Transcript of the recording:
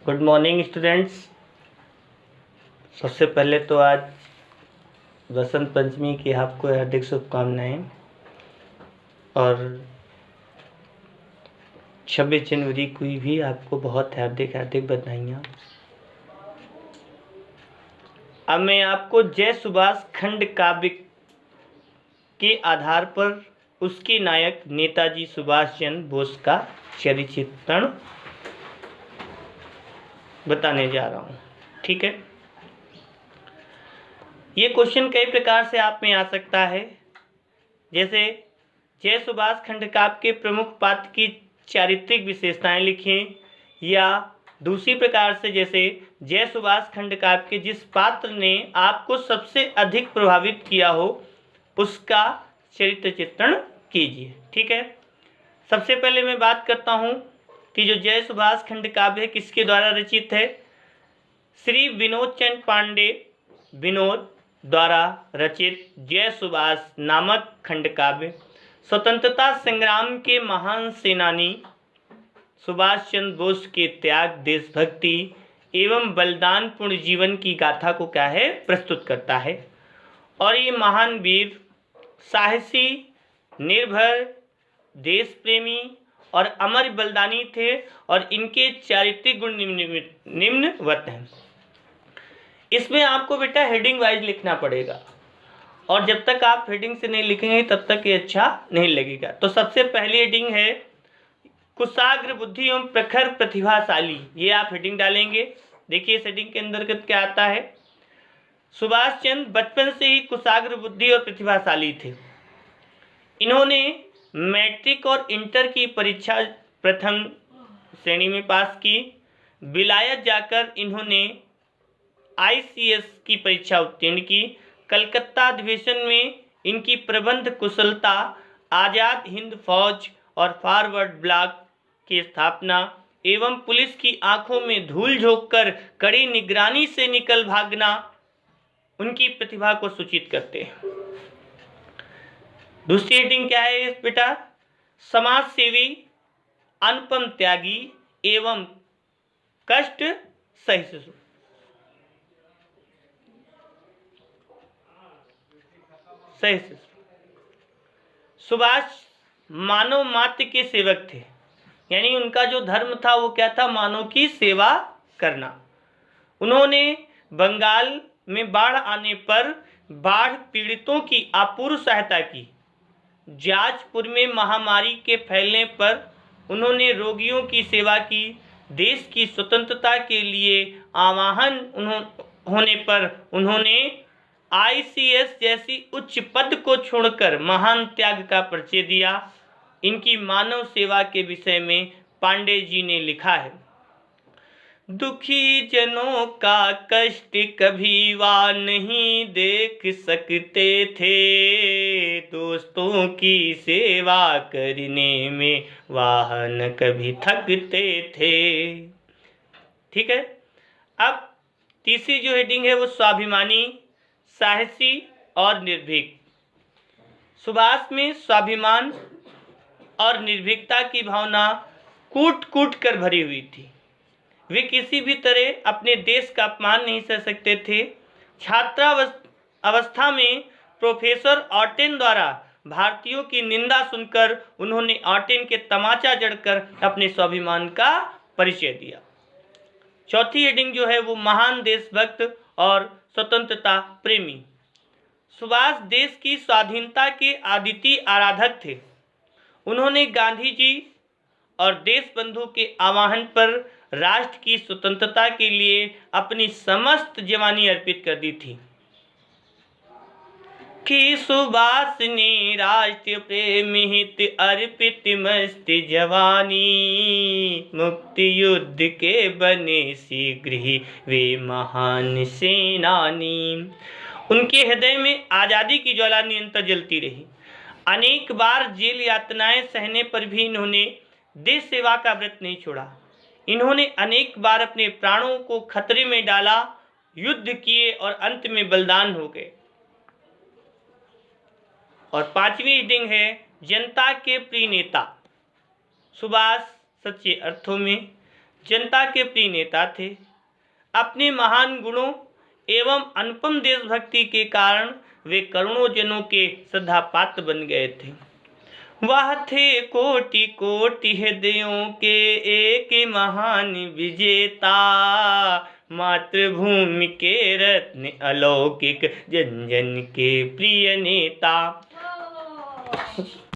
Good morning students. सबसे पहले तो आज वसंत पंचमी की आपको हार्दिक शुभकामनाएं और 26 जनवरी को भी आपको बहुत हार्दिक हार्दिक बधाइयाँ। अब मैं आपको जय सुभाष खंड काव्य के आधार पर उसके नायक नेताजी सुभाष चंद्र बोस का चरित्र बताने जा रहा हूँ। ठीक है, ये क्वेश्चन कई प्रकार से आप में आ सकता है। जैसे जय सुभाष खंड काव्य के प्रमुख पात्र की चारित्रिक विशेषताएं लिखें, या दूसरी प्रकार से जैसे जय सुभाष खंड काव्य के जिस पात्र ने आपको सबसे अधिक प्रभावित किया हो उसका चरित्र चित्रण कीजिए। ठीक है, सबसे पहले मैं बात करता हूँ कि जो जय सुभाष खंड काव्य है किसके द्वारा रचित है। श्री विनोद चंद्र पांडे विनोद द्वारा रचित जय सुभाष नामक खंड काव्य स्वतंत्रता संग्राम के महान सेनानी सुभाष चंद्र बोस के त्याग, देशभक्ति एवं बलिदानपूर्ण जीवन की गाथा को क्या है, प्रस्तुत करता है। और ये महान वीर साहसी, निर्भय, देश प्रेमी और अमर बलिदानी थे और इनके चारित्रिक गुण निम्नवत हैं। इसमें आपको बेटा हेडिंग वाइज लिखना पड़ेगा और जब तक आप हेडिंग से नहीं लिखेंगे तब तक ये अच्छा नहीं लगेगा। तो सबसे पहली हेडिंग है कुशाग्र बुद्धि एवं प्रखर प्रतिभाशाली। ये आप हेडिंग डालेंगे। देखिए इस हेडिंग के अंतर्गत क्या आता है। सुभाष चंद्र बचपन से ही कुशाग्र बुद्धि और प्रतिभाशाली थे। इन्होंने मैट्रिक और इंटर की परीक्षा प्रथम श्रेणी में पास की। विलायत जाकर इन्होंने ICS की परीक्षा उत्तीर्ण की। कलकत्ता अधिवेशन में इनकी प्रबंध कुशलता, आज़ाद हिंद फौज और फॉरवर्ड ब्लॉक की स्थापना एवं पुलिस की आंखों में धूल झोंककर कड़ी निगरानी से निकल भागना उनकी प्रतिभा को सूचित करते हैं। दूसरी हेडिंग क्या है बेटा, समाज सेवी, अनुपम त्यागी एवं कष्ट सहिष्णु। सुभाष मानव मात्र के सेवक थे, यानी उनका जो धर्म था वो क्या था, मानव की सेवा करना। उन्होंने बंगाल में बाढ़ आने पर बाढ़ पीड़ितों की अपूर्व सहायता की। जाजपुर में महामारी के फैलने पर उन्होंने रोगियों की सेवा की। देश की स्वतंत्रता के लिए आह्वान होने पर उन्होंने ICS जैसी उच्च पद को छोड़कर महान त्याग का परिचय दिया। इनकी मानव सेवा के विषय में पांडे जी ने लिखा है, दुखी जनों का कष्ट कभी वा नहीं देख सकते थे, दोस्तों की सेवा करने में वाह न कभी थकते थे। ठीक है, अब तीसरी जो हेडिंग है वो स्वाभिमानी, साहसी और निर्भीक। सुभाष में स्वाभिमान और निर्भीकता की भावना कूट कूट कर भरी हुई थी। वे किसी भी तरह अपने देश का अपमान नहीं सह सकते थे। छात्रावस्था में प्रोफेसर ऑटेन द्वारा भारतीयों की निंदा सुनकर उन्होंने ऑटेन के तमाचा जड़कर अपने स्वाभिमान का परिचय दिया। चौथी हेडिंग जो है वो महान देशभक्त और स्वतंत्रता प्रेमी। सुभाष देश की स्वाधीनता के अद्वितीय आराधक थे। उन्होंने गांधी जी और देशबंधु के आह्वान पर राष्ट्र की स्वतंत्रता के लिए अपनी समस्त जवानी अर्पित कर दी थी। कि सुभाष ने राष्ट्र प्रेम हित अर्पित मस्त जवानी, मुक्ति युद्ध के बने शीघ्र ही वे महान सेनानी। उनके हृदय में आज़ादी की ज्वाला निरंतर जलती रही। अनेक बार जेल यातनाएं सहने पर भी इन्होंने देश सेवा का व्रत नहीं छोड़ा। इन्होंने अनेक बार अपने प्राणों को खतरे में डाला, युद्ध किए और अंत में बलिदान हो गए। और पांचवी हेडिंग है जनता के प्रिय नेता। सुभाष सच्चे अर्थों में जनता के प्रिय नेता थे। अपने महान गुणों एवं अनुपम देशभक्ति के कारण वे करोड़ों जनों के श्रद्धा पात्र बन गए थे। वह थे कोटि कोटि हृदयों के एक महान विजेता, मातृभूमि के रत्न अलौकिक, जन जन के प्रिय नेता।